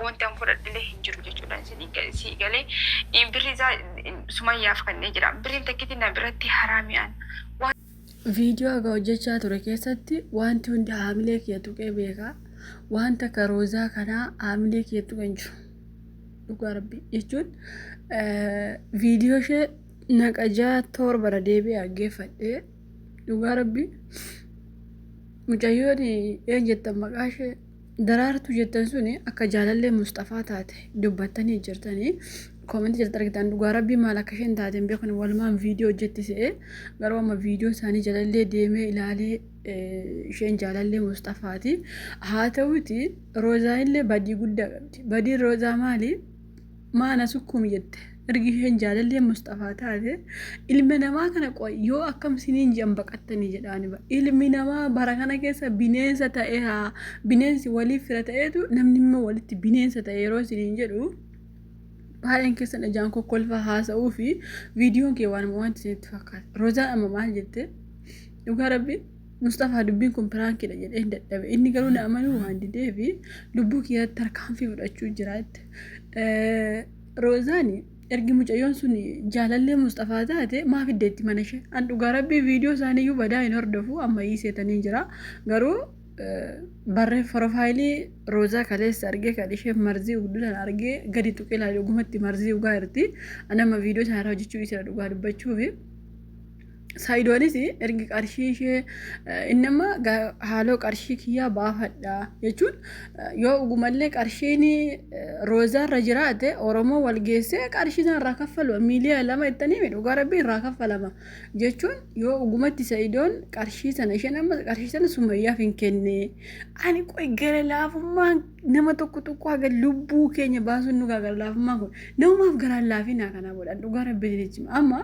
bakka wanti an fudhadhilee hin jiru jechuudha. Sii galee birri isaa Sumayyaaf kanneen jira. Birriin takkitti na biratti haraami'an. Viidiyoo haga hojjechaa ture keessatti wanti hundi haamilee kiyya tuqee beekaa. Wanta karoozaa kanaa haamilee kiyya tuqan jiru. Dhugaa rabbii jechuun viidiyoo ishee naqajaa torba deebi'ee dhaggeeffadhee dhugaa rabbii mucayyoon een jettan maqaa ishee daraartuu jettan suni akka jaalallee Mustafaa taate dubbattanii jirtanii koomentii jalatti argitan dhugaa rabbii maal akka isheen taateen beekun walumaan viidiyoo hojjetti se'ee garuu amma viidiyoo isaanii jalallee deemee ilaalee isheen jaalallee Mustafaati. Haa ta'uuti roozaa illee badii guddaa qabdi. Badii roozaa maali? Maana sukkumi jette. Ergi isheen jaalallee Mustafaa taate ilmi namaa kana yoo akkam siniin jiran baqattanii jedhaani ba. Ilmi namaa bara kana keessa bineensa ta'ee bineensi waliif fira ta'eetu namni immoo walitti bineensa ta'e yeroo siniin jedhu baay'een keessan ijaan kokkolfaa haasa'uu fi viidiyoon kee waan wanti isinitti fakkaata. Roozaan amma maal jette? Dhugaa rabbii Mustafaa dubbiin kun piraankiidha jedhee dadhabe. Inni garuu na amanuu waan didee fi lubbuu kiyyatti tarkaanfii fudhachuu jiraatti. Roozaani ergi mucayyoon sun jaalallee Mustafaa taate maaf iddeetti mana ishee? An dhugaa rabbii viidiyoo isaaniiyyuu badaa hin hordofu amma hiiseetanii jira. Garuu barree profaayilii roozaa kaleessa argee kan ishee marzii ugduudhaan argee gadi tuqee ilaalee dhugumatti marzii ugaa jirti. Anama viidiyoo isaanii hojjechuu isa dhugaa dubbachuufi. Saayidoonis ergi qarshii ishee innama haaloo qarshii kiyyaa baafadha jechuun yoo dhugumallee qarshiin roozaarra jiraate Oromoo wal geessee qarshii sana irraa kaffalama miiliyoona 2 ittanii dhugaa rabbii irraa kaffalama jechuun yoo dhugumatti Saayidoon qarshii sana isheen amma qarshii sana Sumayyaaf hin kenne ani qoy gara laafummaan nama tokko haga lubbuu keenya baasuun nu gara laafummaan kun namumaaf garaan laafinaa kana godhan dhugaa rabbii jechuun amma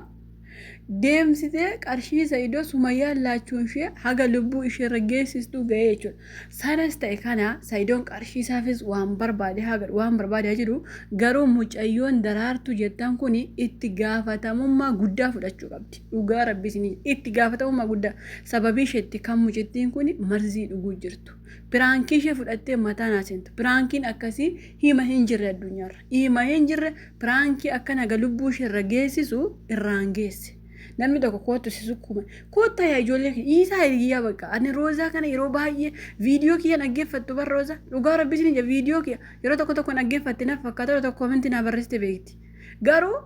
deemsitee qarshii Saayidoo Sumayyaa laachuun ishee haga lubbuu ishee geessistuu ga'ee jechuudha. Sanas ta'e kana Saayidoon qarshii isaafis waan barbaade jiru garuu mucayyoon daraartuu jettan kun itti gaafatamummaa guddaa fudhachuu qabdi. Dhugaa rabbii itti gaafatamummaa guddaa sababii isheetti kan mucittiin kun marzii dhuguu jirtu. Piraankii ishee fudhattee mataa naasentu. Piraankiin akkasii hima hin jirre addunyaarra. Hima hin jirre piraankii akkana haga lubbuu ishee geessisu irraan geesse. Namni tokko kootu si sukkuma. Koota yaa ijoollee isaa hiriyaa bakka. Ani roozaa kana yeroo baay'ee viidiyoo kiyya dhaggeeffattu bar roozaa. Dhugaa rabbii isin viidiyoo kiyya yeroo tokko dhaggeeffatti naaf fakkaata yeroo tokko komentii naa barreessite beekti. Garuu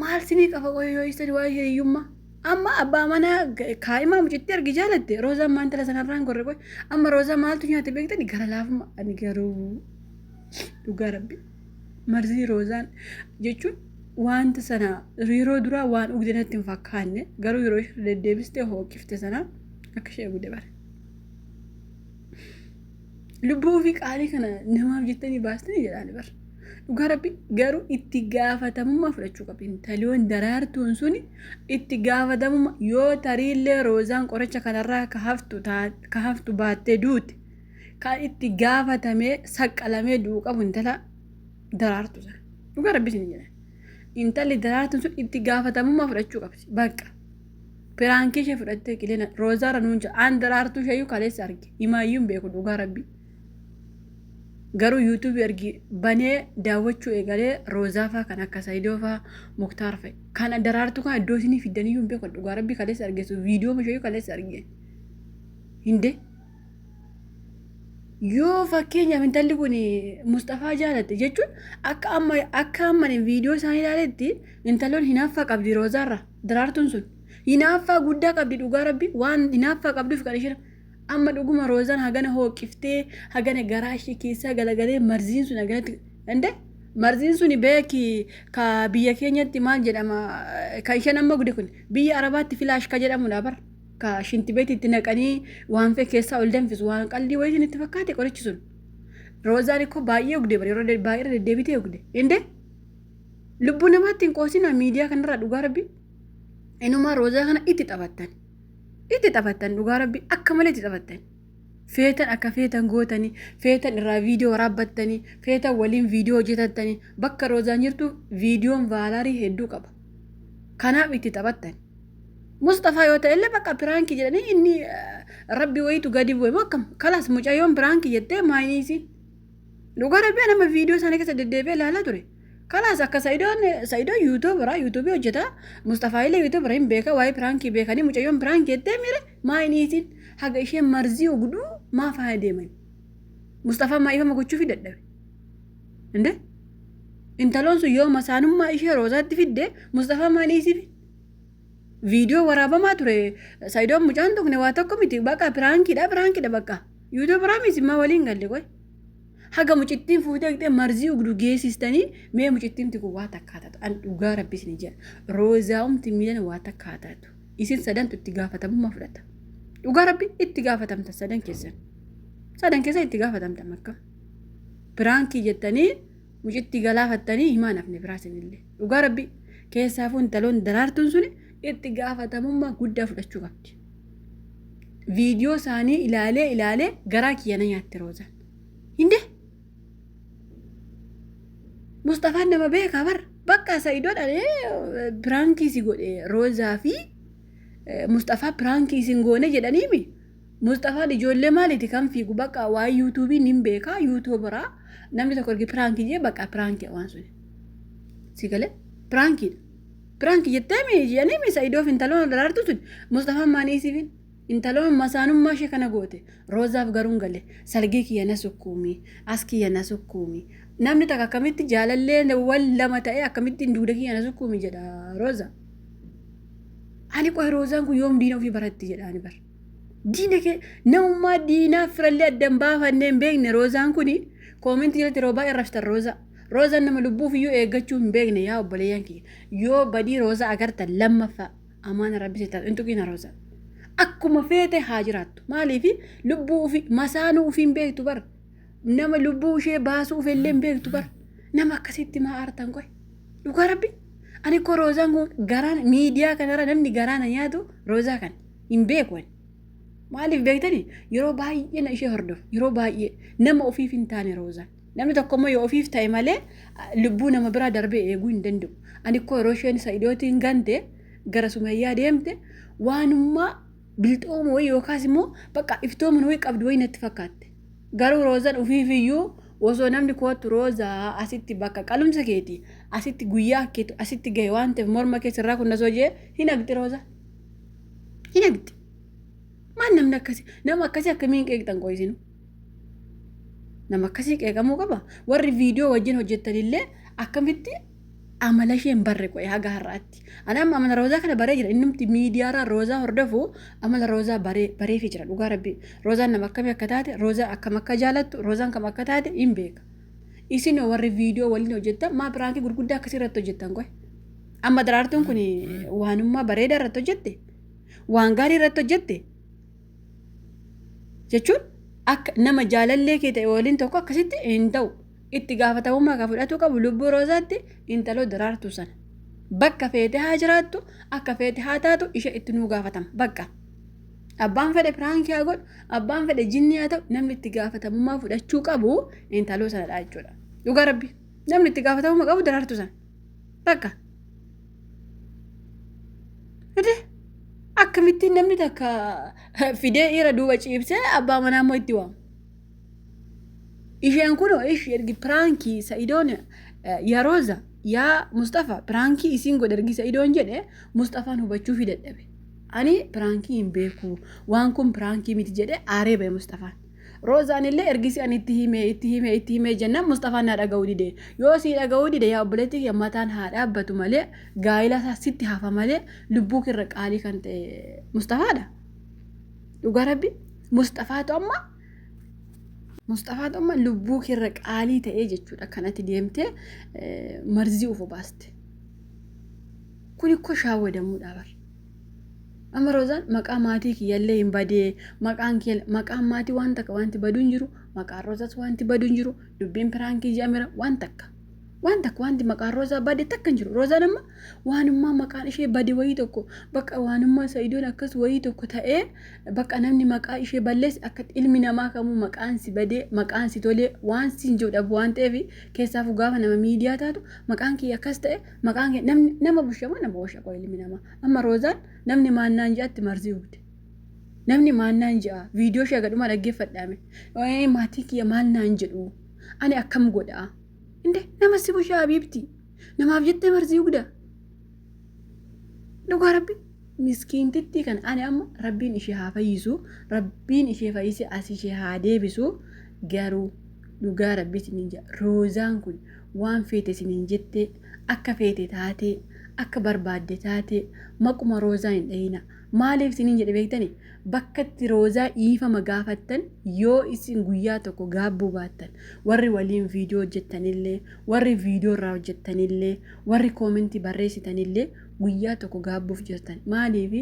maal sinii qafa qoyoo isa waa'ee hiriyyummaa. Amma abbaa mana kaa'imaa mucitti argi jaalatte roozaa maantala sanarraan gorre qoy. Amma roozaa maaltu nyaate beektani gara laafuma ani garuu dhugaa rabbii. Marzii roozaan jechuun wanta sana yeroo dura waan ugdinatti hin fakkaanne garuu yeroo deddeebistee hooqifte sana akka ishee gude bare. Lubbuu fi qaalii kana namaaf jettanii baastanii jedhaani bara. Dhugaa rabbii garuu itti gaafatamummaa fudhachuu qabdi. Intaloon daraartuun suni itti gaafatamummaa yoo tariillee roozaan qoricha kanarraa ka haftu baattee duute kan itti gaafatamee saqqalamee du'uu qabu intala daraartu sana. Dhugaa rabbii isin jedhan. Intalli daraartuun sun itti gaafatamummaa fudhachuu qabdi. Bakka piraankii ishee fudhattee qilleena roozaarra nuunja aan daraartuu isheeyyuu kaleessa arge himaayyuun beeku dhugaa rabbii. Garuu yuutuubii argi banee daawwachuu eegalee roozaafaa kan akka Saayidoofaa Muktaar fa'i. Kana daraartuu kan iddoo isinii fiddaniyyuu hin beeku dhugaa rabbii kaleessa argeessu viidiyoo isheeyyuu kaleessa arge. Hinde yoo fakkeenyaaf intalli kun Mustafaa jaalatte jechuun akka amma viidiyoo isaanii ilaaletti intaloon hinaaffaa qabdi roozaarra daraartuun sun hinaaffaa guddaa qabdi dhugaa rabbii waan hinaaffaa qabduuf kan ishee amma dhuguma roozaan hagana hooqiftee hagana garaa ishee keessaa galagalee marziin sun haganatti ande marziin sun beeki ka biyya keenyatti maal jedhama ka isheen amma gude kun biyya arabaatti filaash ka jedhamudha bara. Ka shinti beetitti naqanii waan fee keessaa ol danfisu waan qallii wayitiin itti fakkaate qorichi sun. Roozaan ikkoo baay'ee ugde bara yeroo baay'ee deddeebitee ugde. Inde lubbuu namaatti hin qoosina miidiyaa kanarraa dhugaa rabbii. Inumaa roozaa kana itti taphattan. Itti taphattan dhugaa rabbii akka malee itti taphattan. Feetan akka feetan gootanii feetan irraa viidiyoo waraabbattanii feetan waliin viidiyoo hojjetattanii bakka roozaan jirtu viidiyoon vaalaarii hedduu qaba. Kanaaf itti taphattan. Mustafaa yoo ta'e illee bakka piraankii jedhanii inni rabbi wayitu gadi bu'e akkam kalaas mucayyoon piraankii jettee maayiniisiin Dhugaa rabbii nama viidiyoo isaanii keessa deddeebi'ee ilaalaa ture. Kalaas akka Sa'idoon yuutuubii hojjeta. Mustafaa illee yuutuubira hin beeka waa'ee piraankii beekanii mucayyoon piraankii jettee mire maayiniitiin haga isheen marzii ogduu maa faaya deeman. Mustafaa maayifama gochuufi dadhabe. Inde intaloon sun yoo masaanummaa ishee roozaatti fidde Mustafaa maaliisiif viidiyoo waraabamaa ture. Sa'idoon mucaan tokko waa tokko miti bakka piraankiidha bakka yuutuubiraa misimmaa waliin galle qoy. Haga mucittiin fuutee qixee marzii ogduu geessistanii mee mucittiin tiku waa takkaatatu an dhugaa rabbis ni jedha roozaa'umti miidhan waa takkaatatu isin sadantu itti gaafatamummaa fudhata dhugaa rabbi itti gaafatamta sadan keessan itti gaafatamta makka piraankii jettanii mucitti galaafattanii himaa nafne biraasinillee dhugaa rabbi keessaafuu intaloon daraartuun suni itti gaafatamummaa guddaa fudhachuu qabdi. Viidiyoo isaanii ilaalee garaa kiyyana nyaatti roozaan hinde Mustafaan nama beekaa bar bakka Sa'idoodhaan piraankii si godhe roozaa fi Mustafaa piraankii sin goone jedhaniimi. Mustafaan ijoollee maaliiti kan fiigu bakka waa yuutuubiin hin beekaa yuutuubiraa namni tokko ergi piraankii jee bakka piraankii waan suni. Si galee piraankiidha. Piraankii jettee jedhaniimi Sa'idoof intaloon daraartu sun Mustafaan maaniisiifin intaloon masaanummaa ishee kana goote roozaaf garuun galle salgii kiyya na sukkuumi as kiyya na sukkuumi. Namni takka akkamitti jaalallee wal lama ta'ee akkamitti duuda kiyya na sukkuumi jedha rooza. Ani qoy roozaan kun yoom diina ofii baratti jedhaani bar. Diina kee namummaa diinaa firallee addan baafannee hin beekne roozaan kuni koomentii jalatti roobaa irraftan rooza. Roozaan nama lubbuuf iyyuu eeggachuu hin beekne yaa obboleeyyan kiyya. Yoo badii roozaa agartan lammaffaa amaana rabbisee taatu hin tuqina roozaa. Akkuma feete haa jiraattu. Maaliif lubbuu ofii masaanuu ofii hin beektu bar. Nama lubbuu ishee baasuu ofillee hin beektu bar. Nama akkasitti maa aartan qoy. Dhugaa rabbi. Ani ko roozaan kun garaan miidiyaa kanarra namni garaana nyaatu roozaa kan hin beeku. Maaliif beektanii yeroo baay'ee na ishee hordofu yeroo baay'ee nama ofiif hin taane roozaan. Namni tokko immoo yoo ofiif ta'e malee lubbuu nama biraa darbee eeguu hin danda'u. Ani ko yeroo isheen Sa'idootiin gante gara Sumayyaa deemte waanummaa bilxoomu wayii yookaas immoo bakka iftoomuun wayii qabdu wayii natti fakkaatte. Garuu roozaan ofiifiyyuu osoo namni kootu roozaa asitti bakka qalumsa keeti asitti guyyaa keetu asitti gahe waan ta'eef morma keessarraa kun nasoo jee hin agdi roozaa. Hin agdi. Maan namni akkasii nama akkasii akkamiin qeeqxan qo'isinu. Nama akkasii qeeqamuu qaba. Warri viidiyoo wajjin hojjettanillee akkamitti amala ishee hin barre qo'ee haga har'aatti. Anam amala roozaa kana baree jira. Innumti miidiyaarraa roozaa hordofu amala roozaa bareefii jira. Dhugaa rabbi. Roozaan nama akkamii akka taate, roozaa akkam akka jaalattu, roozaan kam akka taate hin beeka. Isin warri viidiyoo waliin hojjettan maa piraankii gurguddaa akkasii irratti hojjettan qo'e. Amma daraartuun kun waanummaa bareedaa irratti hojjette. Waan gaarii irratti hojjette. Jechuun akka nama jaalallee kee ta'e waliin tokko akkasitti hin ta'u. Itti gaafatamummaa kan fudhatu qabu lubbuu roozaatti intaloo daraartu sana. Bakka feete haa jiraattu akka feete haa taatu ishee itti nuu gaafatama bakka. Abbaan fedhe piraankii haa godhu abbaan fedhe jinni haa ta'u namni itti gaafatamummaa fudhachuu qabu intaloo sanadha jechuudha. Dhugaa rabbi namni itti gaafatamummaa qabu daraartu sana bakka. Akkamittiin namni takka fidee dhiira duuba ciibsee abbaa manaa immoo itti waamu. Isheen kun ergi piraankii Sa'idoon yaa Rooza yaa Mustafaa piraankii isiin godhe ergi Sa'idoon jedhe Mustafaan hubachuu fi dadhabe. Ani piraankii hin beeku waan kun piraankii miti jedhe aaree ba'e Mustafaan. Roozaan illee ergisi ani itti himee jennaan Mustafaan haa dhaga'uu dide. Yoo si dhaga'uu dide yaa obboleetti mataan haa dhaabbatu malee gaa'ila isaa sitti hafa malee lubbuu kirra qaalii kan ta'e Mustafaadha. Dhugaa rabbi Mustafaatu amma lubbuu kirra qaalii ta'ee jechuudha kanatti deemtee marzii ufu baaste. Kun ikkoo shaawwadamuudha bar. Amma Roozaan maqaa maatii kiyyallee hin badee maqaan maatii waan takka wanti baduun jiru maqaan Roozaas wanti baduun jiru dubbiin piraankii jedhamira waan takka wanti maqaan Roozaa badee takka hin jiru. Roozaan amma waanummaa maqaan ishee badee wayii tokko bakka waanummaa Sa'idoon akkas wayii tokko ta'ee bakka namni maqaa ishee balleesse akka ilmi namaa kamuu maqaan si badee maqaan si tolee waan siin jedhu waan ta'eef keessaafuu gaafa nama miidiyaa taatu maqaan kiyya akkas ta'e maqaan kiyya nama bushamoo nama washaqa ilmi namaa. Amma Roozaan namni maannaan jedhatti marzii hubde. Namni maannaan jedha viidiyoo ishee gadhuma dhaggeeffadhaame. Maatii kiyya maannaan jedhu ani akkam godha inde nama si bushaa habiibti namaaf jettee marsii guddaa dhugaa rabbi miskiintitti kan ani amma rabbiin ishee haa fayyisu rabbiin ishee fayyise as ishee haa deebisu garuu dhugaa rabbi isiniin jedha roozaan kun waan feete isiniin jettee akka feete taatee akka barbaadde taatee maquma roozaa hin dhayina maaliif isiniin jedhe beektani bakka itti roozaa dhiifama gaafattan yoo isin guyyaa tokko gaabbuu baattan warri waliin viidiyoo hojjettanillee warri viidiyoo irraa hojjettanillee warri koomentii barreessitanillee guyyaa tokko gaabbuuf jirtan maaliif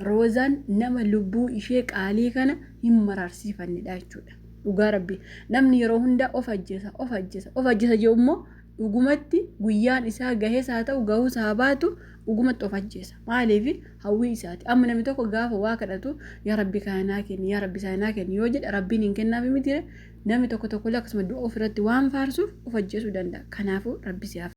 roozaan nama lubbuu ishee qaalii kana hin mararsiifannedha jechuudha dhugaa rabbi namni yeroo hunda of ajjeesa jedhu immoo dhugumatti guyyaan isaa gahees haa ta'u gahuus haa baatu dhugumatti of ajjeesa maaliif hawwii isaati amma namni tokko gaafa waa kadhatu yaa rabbi kanaa kenni yaa rabbi sanaa kenni yoo jedhe rabbiin hin kennaafi miti namni tokko illee akkasuma du'a ofirratti waan faarsuuf of ajjeesuu danda'a kanaafuu rabbi siyaaf